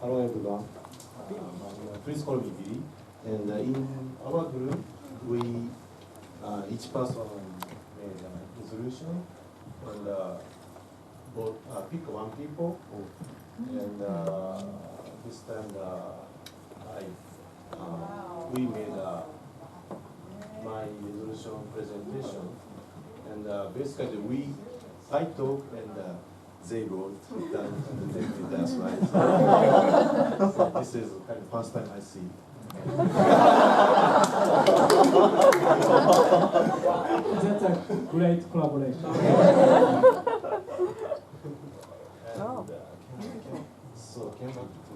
Hello everyone. Please call me Billy. And in our group, we each person made a resolution and pick one people. And this time we made my resolution presentation. And basically I talk and they wrote down and they did that, right? So this is kind of first time I see. That's a great collaboration. And, so came back to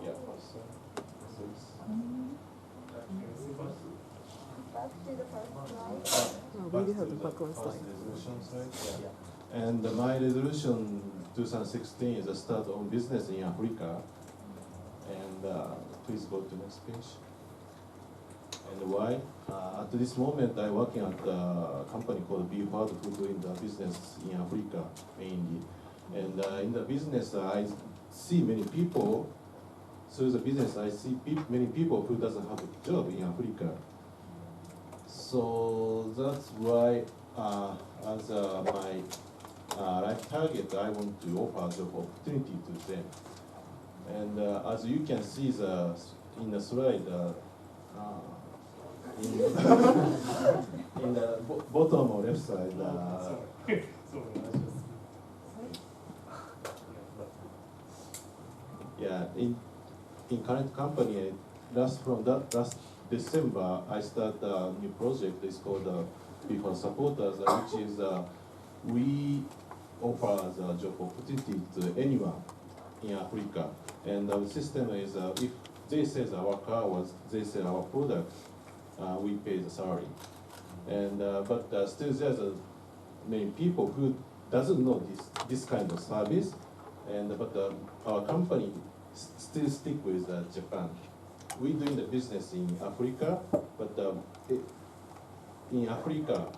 yeah, first resolution slide. Yeah. And my resolution 2016 is a start on business in Africa. And please go to next page. And why? At this moment, I'm working at a company called Be Hard, who doing the business in Africa mainly. And in the business, I see many people. Through the business, I see many people who doesn't have a job in Africa. So that's why, as my life target, I want to offer a job opportunity to them. And as you can see in the slide, in the bottom or left side, yeah, in current company, last December, I started a new project. It's called Before Supporters, which is we offer the job opportunity to anyone in Africa. And our system is if they sell our car or they sell our product, we pay the salary. And but still there's many people who doesn't know this kind of service. And but our company still stick with Japan. We're doing the business in Africa, but in Africa,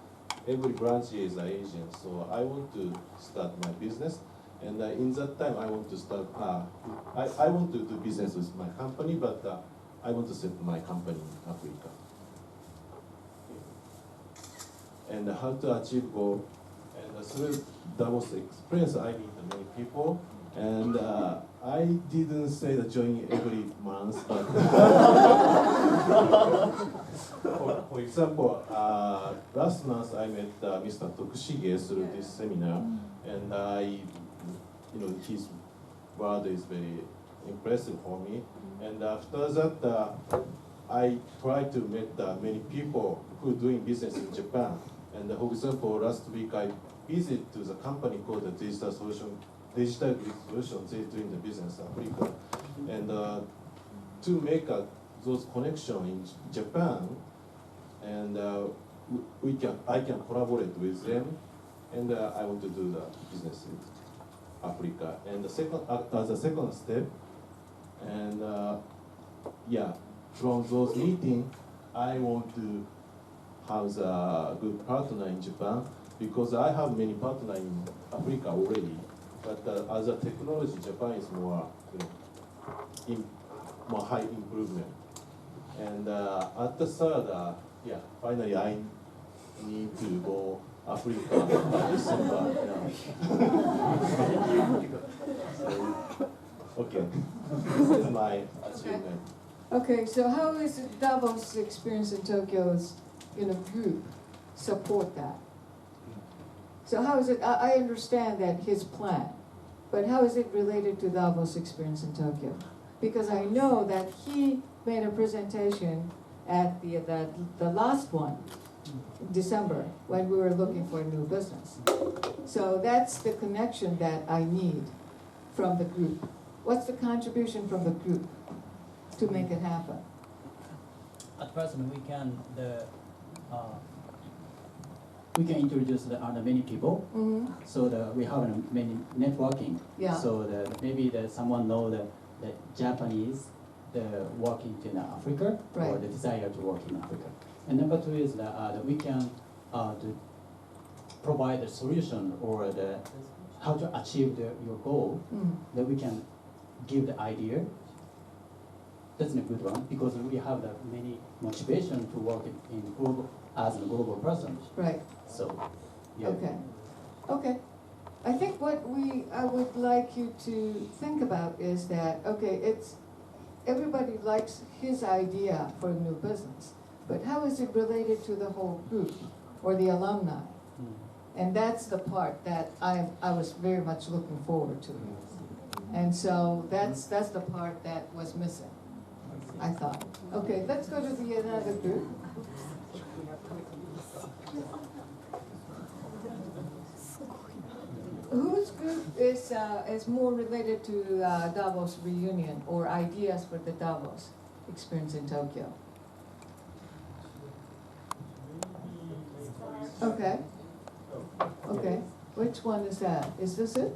every branch is an agent. So I want to start my business, and in that time I want to start. I want to do business with my company, but I want to set my company in Africa. And how to achieve goal? And through Davos experience, I meet many people. And I didn't say the join every month, but for example, last month I met Mr. Tokushige through this seminar, and his word is very impressive for me. And after that, I tried to meet many people who are doing business in Japan. And for example, last week I visited to the company called the Digital Grid Solutions. They're doing the business in Africa. And to make those connections in Japan, and I can collaborate with them, and I want to do the business in Africa. And as a second step, and from those meetings, I want to have a good partner in Japan, because I have many partners in Africa already. But as a technology, Japan is more, more high improvement. And at the third, finally I need to go Africa by December. So, okay, this is my achievement. Okay, so how is Davos experience in Tokyo's group support that? So how is it, I understand that his plan, but how is it related to Davos experience in Tokyo? Because I know that he made a presentation at the last one, in December, when we were looking for a new business. So that's the connection that I need from the group. What's the contribution from the group to make it happen? At present, we can introduce the many people. Mm-hmm. So we have many networking. Yeah. So maybe someone know the Japanese working in Africa, Right. or the desire to work in Africa. And number two is that we can to provide a solution or how to achieve your goal, Mm. then we can give the idea. That's a good one because we have that many motivation to work in global as a global person. Right. So, yeah. Okay. Okay. I think what I would like you to think about is that, okay, it's, everybody likes his idea for a new business, but how is it related to the whole group or the alumni? Mm. And that's the part that I was very much looking forward to. And so that's the part that was missing, I thought. Okay, let's go to the another group. Whose group is more related to Davos reunion or ideas for the Davos experience in Tokyo? Okay. Okay. Which one is that? Is this it?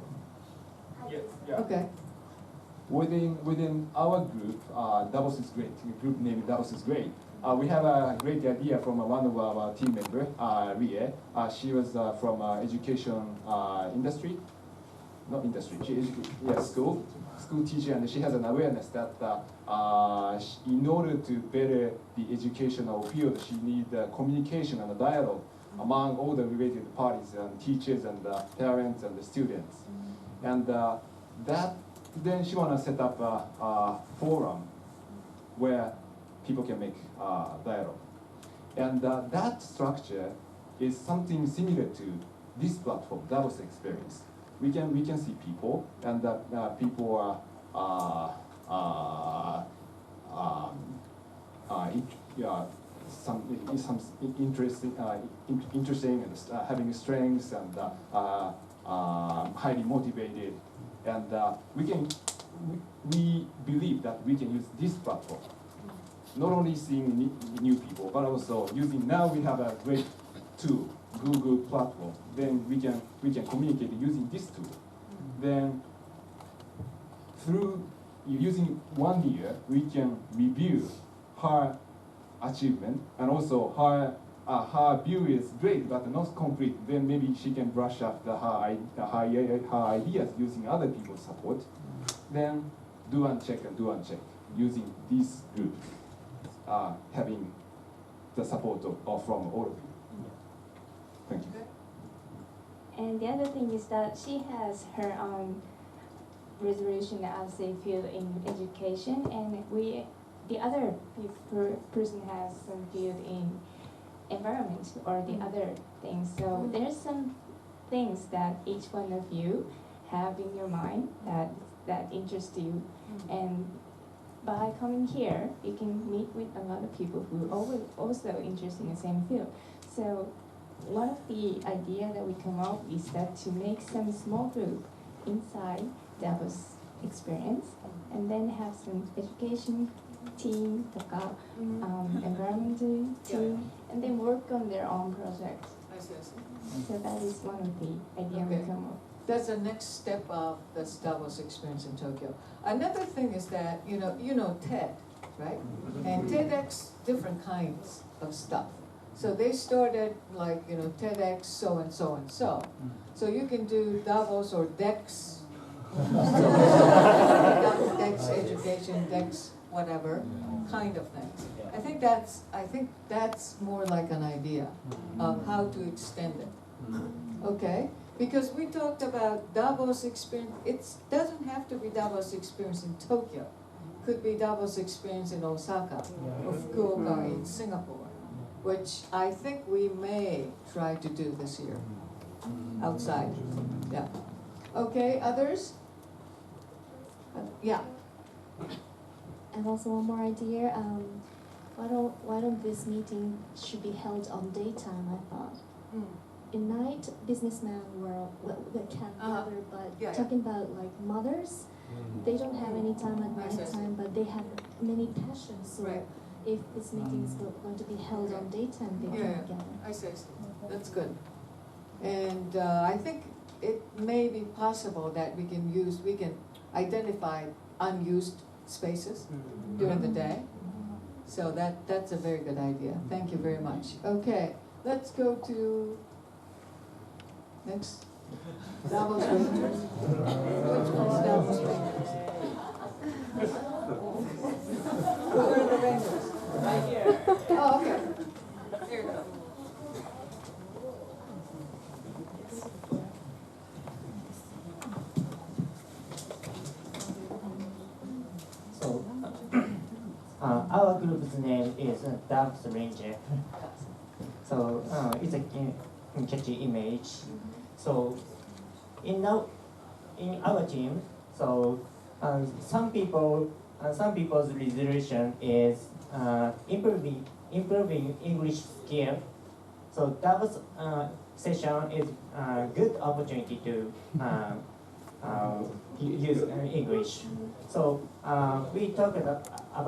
Yeah. Okay. Within our group, Davos is great. The group named Davos is great. We have a great idea from one of our team members, Rie. She was from education industry, not industry. School teacher, and she has an awareness that in order to better the educational field, she needs communication and dialogue among all the related parties and teachers and parents and the students, and that. Then she wanna set up a forum where people can make dialogue, and that structure is something similar to this platform, Davos Experience. We can see people, and people are some interesting and having strengths and highly motivated. And we believe that we can use this platform, not only seeing new people, but also using, now we have a great tool, Google platform. Then we can communicate using this tool. Then through using 1 year, we can review her achievement, and also her view is great but not complete. Then maybe she can brush up her ideas using other people's support. Then do and check using this group, having the support from all of you. Thank you. And the other thing is that she has her own resolution as a field in education, and the other person has some field in environment or the other things. So there's some things that each one of you have in your mind that interest you, and by coming here, you can meet with a lot of people who are also interested in the same field. So one of the idea that we come up is that to make some small group inside Davos experience, and then have some education team, environmental team, and then work on their own projects. So that is one of the ideas we come up. That's the next step of the Davos experience in Tokyo. Another thing is that, you know TED, right? And TEDx, different kinds of stuff. So they started like, TEDx so and so and so. So you can do Davos or Dex, Dex education, Dex whatever, kind of things. I think that's more like an idea of how to extend it. Okay? Because we talked about Davos experience. It doesn't have to be Davos experience in Tokyo. Could be Davos experience in Osaka or Fukuoka in Singapore, which I think we may try to do this year outside. Yeah. Okay, others? Yeah. And also one more idea. Why don't this meeting should be held on daytime? I thought. At night, businessmen they can gather, but talking about like mothers, they don't have any time at night time, but they have many passions. So if this meeting is going to be held on daytime, they can gather. I see. That's good. And I think it may be possible that we can identify unused spaces during the day. So that's a very good idea. Thank you very much. Okay, let's go to next Davos Rangers. Which one's Davos Rangers? Who are the Rangers? Right here. Oh, okay. Here you go. So, our group's name is Davos Ranger. So it's a catchy image. So in our team, so some people's resolution is improving English skill. So Davos session is a good opportunity to use English. So we talked about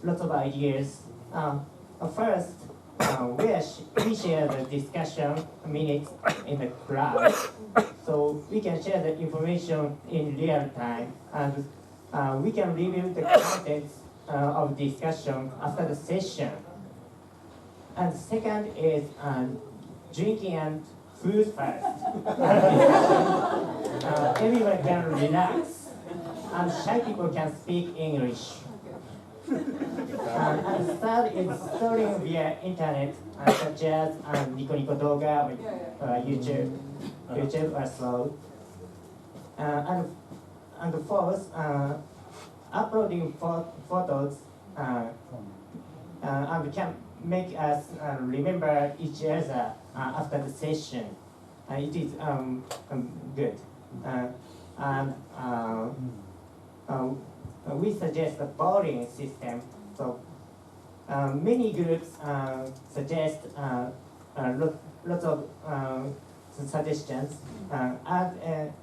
lots of ideas. First, we share the discussion minutes in the class, so we can share the information in real time, and we can review the contents of discussion after the session. And second is drinking and food first. Everyone can relax, and shy people can speak English. And third is storing via internet, such as Nico Nico Doga or YouTube or so. And fourth, uploading photos and can make us remember each other after the session. It is good. We suggest a voting system. So many groups suggest lots of suggestions, and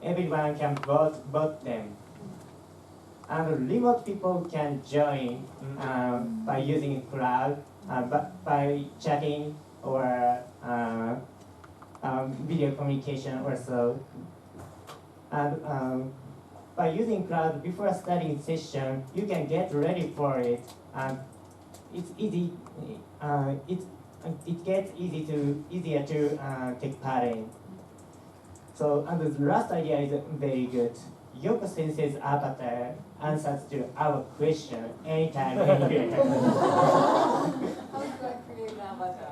everyone can vote them. And remote people can join by using cloud, by chatting or video communication or so. And by using cloud before starting session, you can get ready for it. It's easy. It gets easier to take part in. So, and the last idea is very good. Yoko Sensei's avatar answers to our question anytime, anywhere. How do I create an avatar?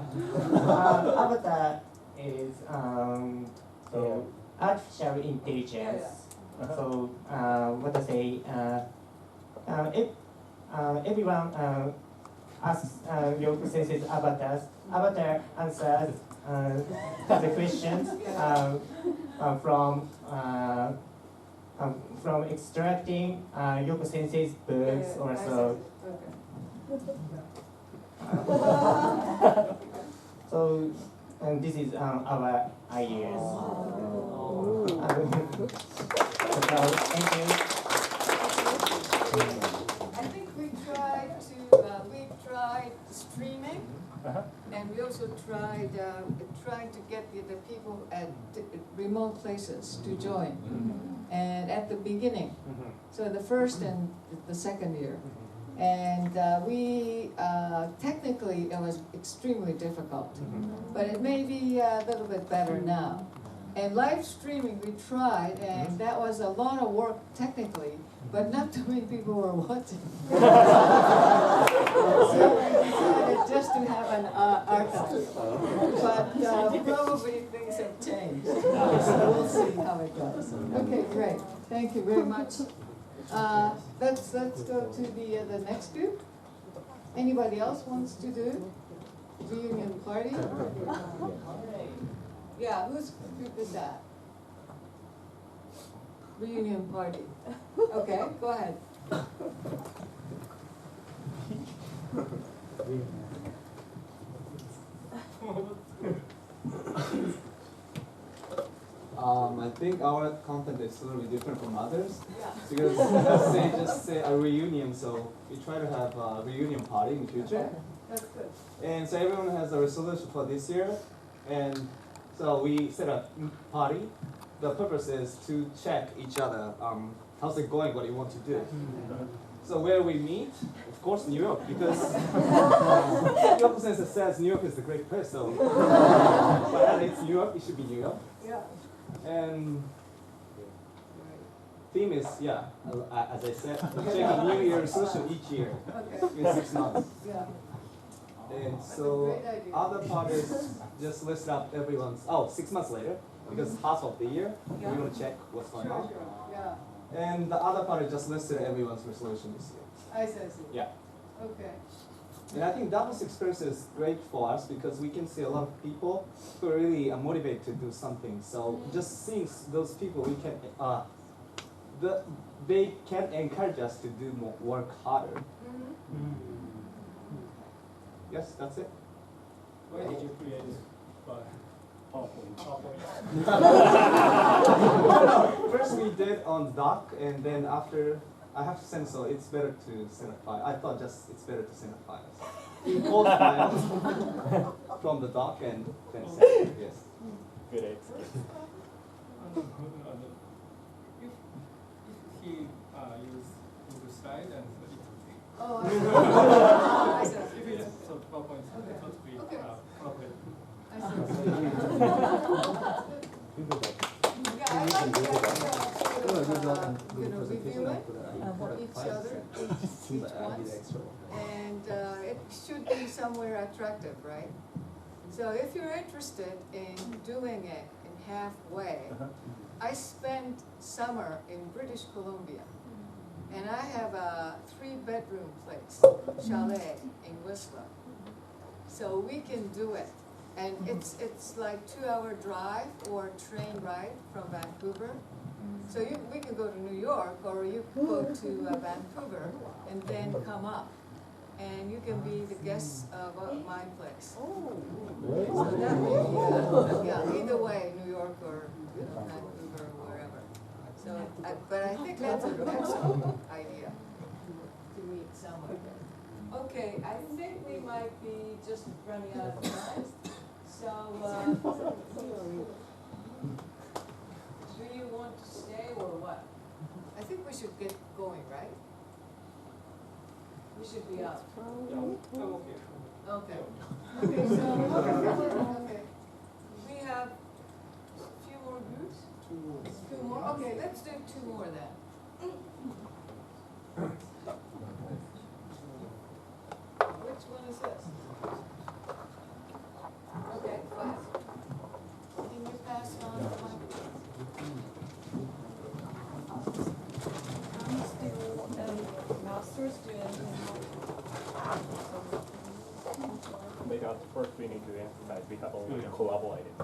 Avatar is so artificial intelligence. So what I say, if everyone asks Yoko Sensei's avatar answers the questions from extracting Yoko Sensei's books or so. So this is our ideas. So, thank you. I think we tried streaming, and we also tried to get the people at remote places to join. And at the beginning, so the first and the second year, and we technically it was extremely difficult, but it may be a little bit better now. And live streaming we tried, and that was a lot of work technically, but not too many people were watching. So we decided just to have an archive, but probably things have changed. So we'll see how it goes. Okay, great. Thank you very much. Let's go to the next group. Anybody else wants to do reunion party? Yeah, whose group is that? Reunion party. Okay, go ahead. I think our content is a little bit different from others. Yeah. Because just say a reunion, so we try to have a reunion party in the future. Okay, that's good. And so everyone has a resolution for this year. And so we set a party. The purpose is to check each other, how's it going, what do you want to do. So where we meet, of course, New York, because Yoko Sensei says New York is the great place, so but it's New York, it should be New York. Yeah. And theme is, as I said, take a New Year resolution each year Okay. in 6 months. Yeah. And That's a so great idea. other part is just list up everyone's, 6 months later, because half of the year, Yeah. we want to check what's going Sure, on. sure. Yeah. And the other part is just listed everyone's resolution this year. I see. Yeah. Okay. And I think Davos experience is great for us because we can see a lot of people who are really motivated to do something. So just seeing those people, we can, they can encourage us to do more, work harder. Yes, that's it. Why did you create this PowerPoint? First we did on doc, and then after I have to send, so it's better to send a file. I thought just it's better to send a file. Import file from the doc and then send it. Yes. Good answer. If he use Google Slide and Oh, I see. if it is so PowerPoint, it would be Okay. PowerPoint. I see. Yeah, I like the idea of reviewing each other, each once. And it should be somewhere attractive, right? So if you're interested in doing it in halfway, I spent summer in British Columbia. And I have a 3-bedroom place, chalet in Whistler. So we can do it. And it's like 2-hour drive or train ride from Vancouver. So we can go to New York, or you can go to Vancouver and then come up. And you can be the guest of my place. So that way, yeah, either way, New York or Vancouver or wherever. So, but I think that's an excellent idea to meet somewhere. Okay, I think we might be just running out of time. So, do you want to stay or what? I think we should get going, right? We should be out. Okay. Okay, so, okay. We have a few more groups? Two more? Okay, let's do 2 more then. Which one is this? Okay, fine. Can you pass on the microphone? I'm still a master's student Because first we need to emphasize we have only collaborated.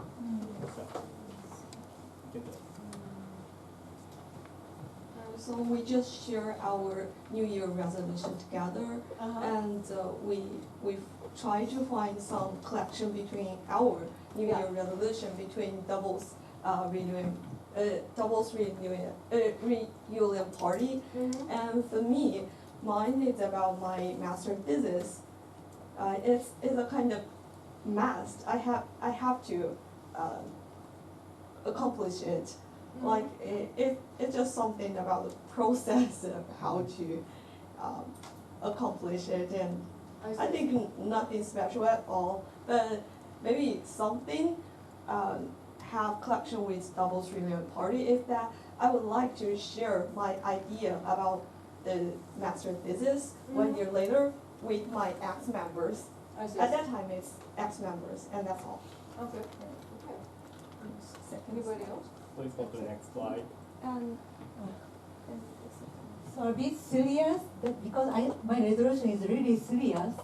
so we just share our New Year resolution together, and we try to find some connection between our New Year resolution between Davos reunion party, and for me, mine is about my master thesis. It's a kind of must. I have to accomplish it. Like it's just something about the process of how to accomplish it, and I think nothing special at all. But maybe something have connection with Davos reunion party is that I would like to share my idea about the master thesis 1 year later with my ex-members. At that time, it's ex-members, and that's all. Okay. Anybody else? Please go to the next slide. So a bit serious, because my resolution is really serious.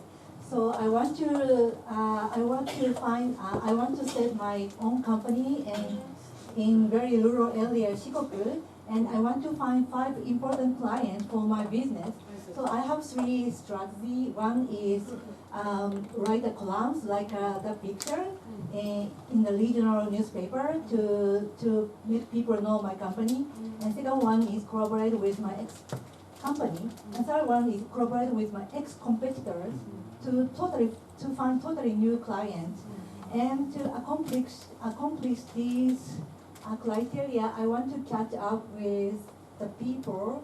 So I want to set my own company in very rural area, Shikoku, and I want to find 5 important clients for my business. So I have 3 strategies. One is write the columns like the picture in the regional newspaper to make people know my company. And second one is collaborate with my ex-company. And third one is collaborate with my ex-competitors to find totally new clients. And to accomplish these criteria, I want to catch up with the people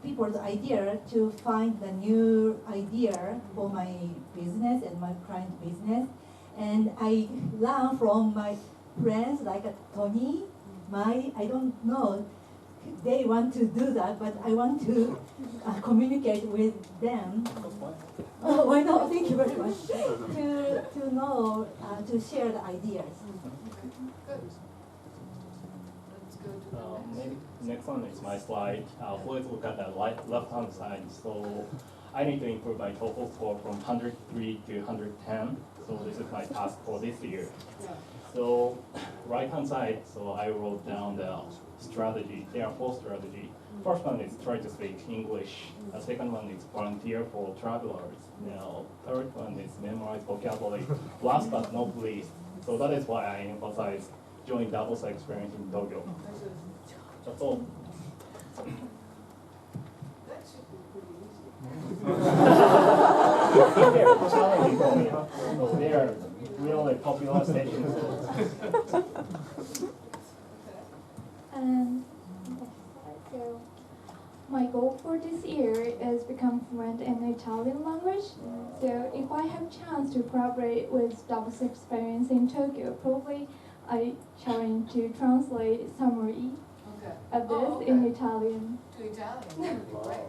people's idea to find the new idea for my business and my client business. And I learn from my friends like Tony, I don't know, they want to do that, but I want to communicate with them. Oh, why not? Thank you very much. To know, to share the ideas. Good. Let's go to the Maybe next one is my slide. Let's look at the left-hand side. So I need to improve my TOEFL score from 103 to 110. So this is my task for this year. So right-hand side, so I wrote down the strategy. There are 4 strategies. First one is try to speak English. The second one is volunteer for travelers. Now, third one is memorize vocabulary. Last but not least, so that is why I emphasize join Davos experience in Tokyo. That's all. That should be pretty easy. They are challenging for me. So they are really popular stations. So my goal for this year is become fluent in Italian language. So if I have chance to collaborate with Davos experience in Tokyo, probably I challenge to translate summary Okay. of this Oh, okay. in Italian. To Italian, that would be great.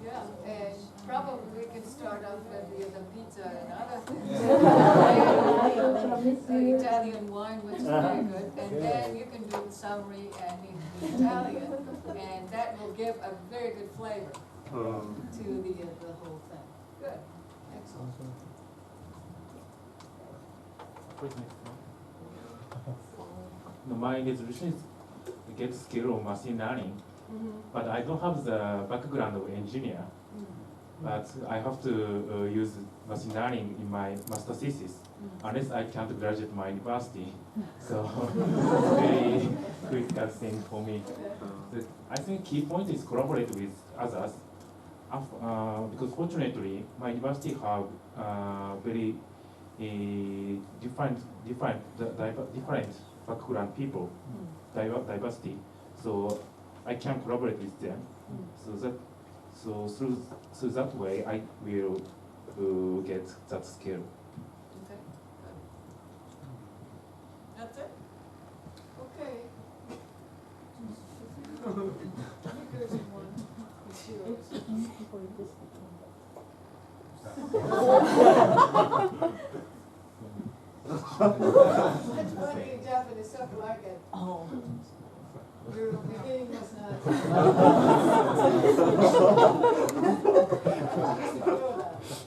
Yeah, and probably we can start off with the pizza and other things. The Italian wine, which is very good, and then you can do the summary and in Italian, and that will give a very good flavor to the whole thing. Good, excellent. My resolution is to get skill of machine learning, but I don't have the background of engineer. But I have to use machine learning in my master thesis, unless I can't graduate my university. So it's very critical thing for me. But I think key point is collaborate with others, because fortunately my university have very different background people, diversity. So I can collaborate with them. So through that way, I will get that skill. Okay, good. That's it? Okay. Here's one. It's yours. That's funny in Japanese, something like it. Oh. Your beginning was not.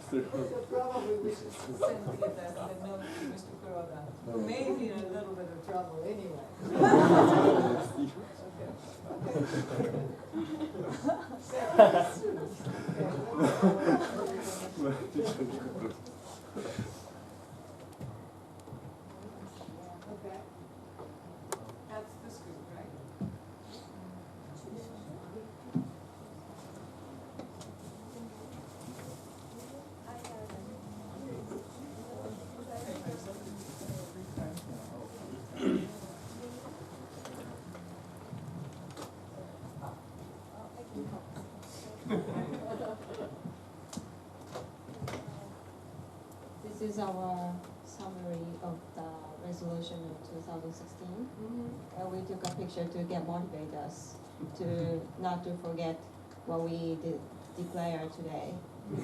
So probably we should send the note to Mr. Kuroda, who may be in a little bit of trouble anyway. Okay. That's the scoop, right? This is our summary of the resolution of 2016. We took a picture to get motivate us to not to forget what we did declare today.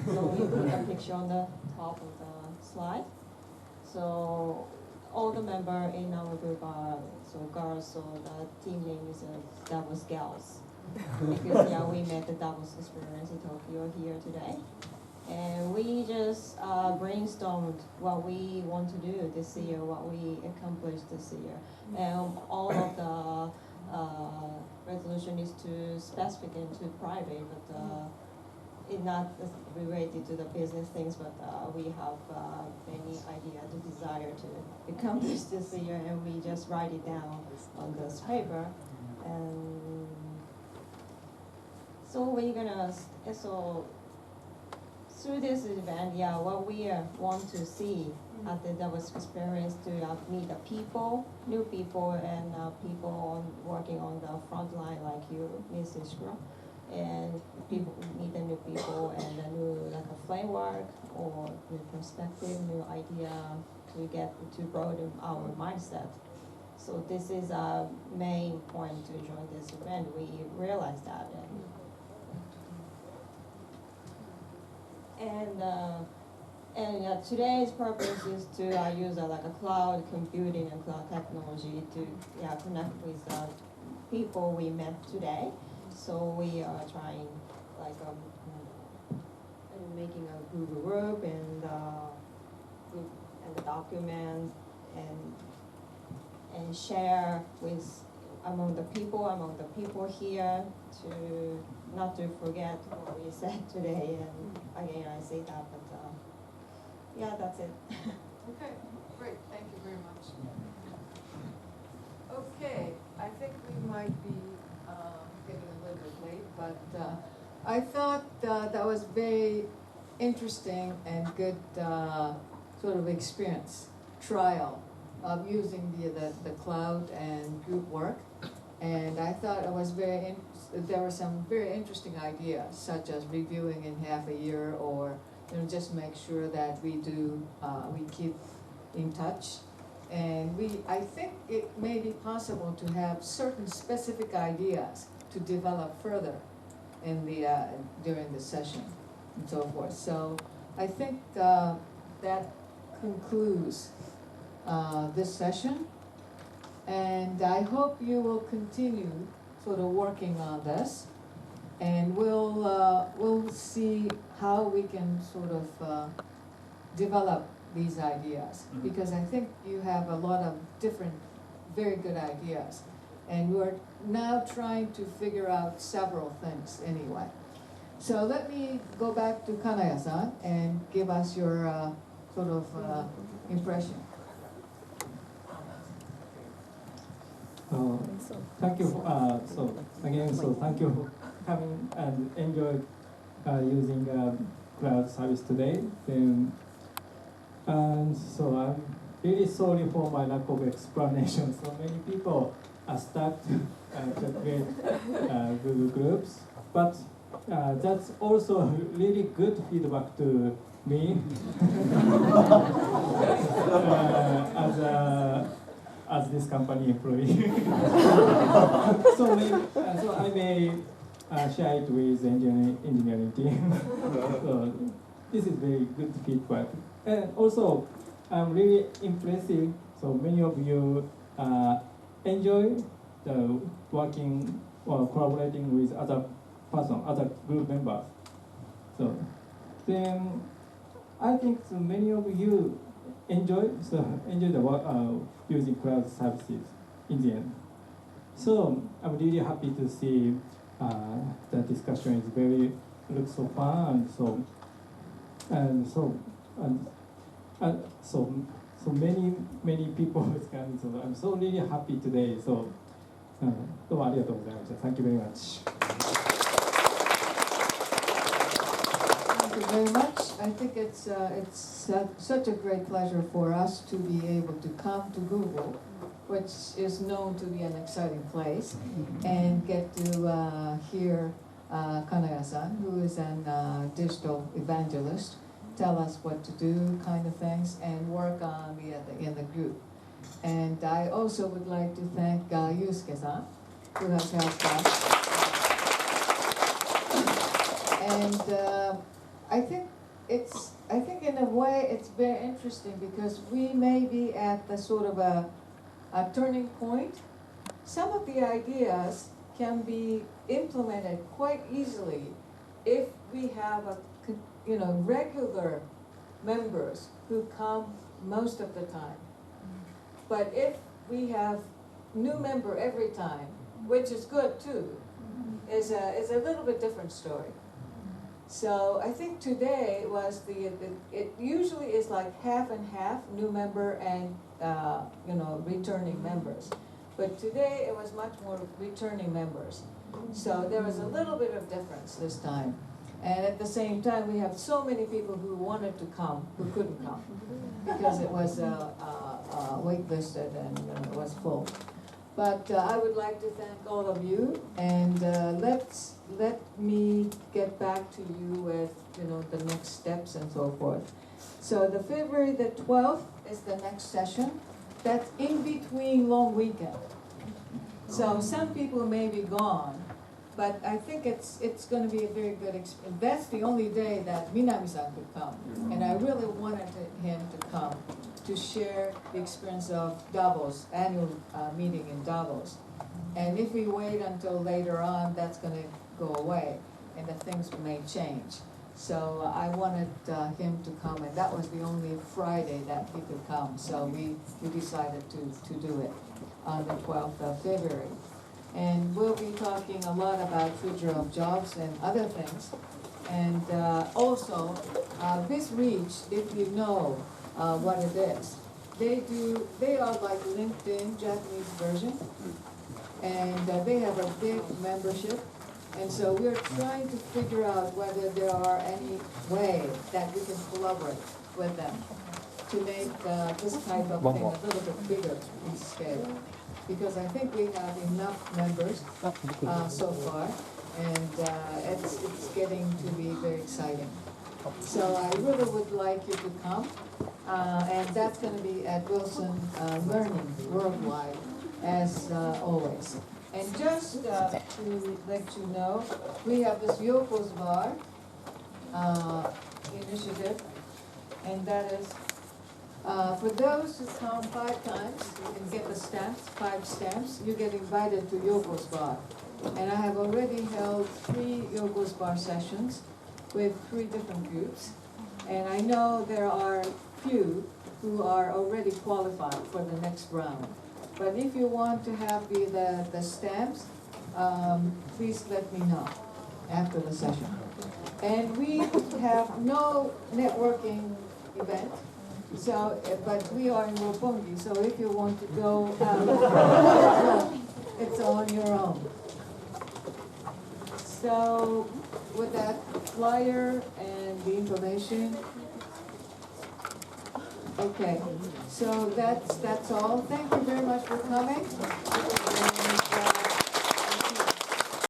So we put a picture on the top of the slide. So all the members in our group are girls, so the team name is Davos Gals. Because yeah, we met the Davos experience in Tokyo here today. And we just brainstormed what we want to do this year, what we accomplished this year. And all of the resolution is too specific and too private, but it's not related to the business things, but we have many ideas, the desire to accomplish this year, and we just write it down on this paper. And so we're gonna, through this event, yeah, what we want to see at the Davos experience to meet the people, new people, and people working on the front line like you, Ms. Ishgra. and people meet the new people and a new like a framework or new perspective, new idea to get to broaden our mindset. So this is a main point to join this event. We realize that, and today's purpose is to use like a cloud computing and cloud technology to connect with people we met today. So we are trying like making a Google group and the document and share with among the people here to not to forget what we said today. And again, I say that, but yeah, that's it. Okay, great, thank you very much. Okay, I think we might be getting a little bit late, but I thought that was very interesting and good sort of experience, trial of using the cloud and group work. And I thought it was there were some very interesting ideas, such as reviewing in half a year, or just make sure that we keep in touch. And I think it may be possible to have certain specific ideas to develop further in during the session and so forth. So I think that concludes this session. And I hope you will continue sort of working on this, and we'll see how we can sort of develop these ideas, because I think you have a lot of different, very good ideas, and we're now trying to figure out several things anyway. So let me go back to Kanaya-san and give us your sort of impression. Thank you. Thank you for coming and enjoy using cloud service today. And so I'm really sorry for my lack of explanation. So many people are stuck to create Google Groups, but that's also really good feedback to me as this company employee. so I may share it with engineering team. So this is very good feedback. And also, I'm really impressive. So many of you enjoy the working or collaborating with other group members. So then I think so many of you enjoy the work using cloud services in the end. So I'm really happy to see the discussion is looks so fun, so many people is coming. So I'm so really happy today. So どうもありがとうございました。Thank you very much. Thank you very much. I think it's such a great pleasure for us to be able to come to Google, which is known to be an exciting place, and get to hear Kanaya-san, who is a digital evangelist, tell us what to do, kind of things, and work on in the group. And I also would like to thank Yusuke-san, who has helped us. And I think in a way it's very interesting, because we may be at the sort of a turning point. Some of the ideas can be implemented quite easily if we have regular members who come most of the time. But if we have new member every time, which is good too, is a little bit different story. So I think today was it usually is like half and half, new member and returning members. But today it was much more returning members. So there was a little bit of difference this time. And at the same time, we have so many people who wanted to come who couldn't come because it was waitlisted and it was full. But I would like to thank all of you, and let me get back to you with, the next steps and so forth. So the February the 12th is the next session. That's in between long weekend. So some people may be gone, but I think it's going to be a very good experience. That's the only day that Minami-san could come, and I really wanted him to come to share the experience of Davos, annual meeting in Davos. And if we wait until later on, that's going to go away, and the things may change. So I wanted him to come, and that was the only Friday that he could come. So we decided to do it on the 12th of February. And we'll be talking a lot about future of jobs and other things. And also, BizReach, if you know what it is, they are like LinkedIn, Japanese version. And they have a big membership. And so we're trying to figure out whether there are any way that we can collaborate with them to make this type of thing a little bit bigger in scale. Because I think we have enough members so far, and it's getting to be very exciting. So I really would like you to come, and that's going to be at Wilson Learning Worldwide, as always. And just to let you know, we have this Yoko's Bar initiative, and that is for those who come 5 times and get the stamps, 5 stamps, you get invited to Yoko's Bar. And I have already held 3 Yoko's Bar sessions with 3 different groups, and I know there are few who are already qualified for the next round. But if you want to have the stamps, please let me know after the session. And we have no networking event, so but we are in Roppongi, so if you want to go out, it's on your own. So with that flyer and the information, okay, so that's all. Thank you very much for coming.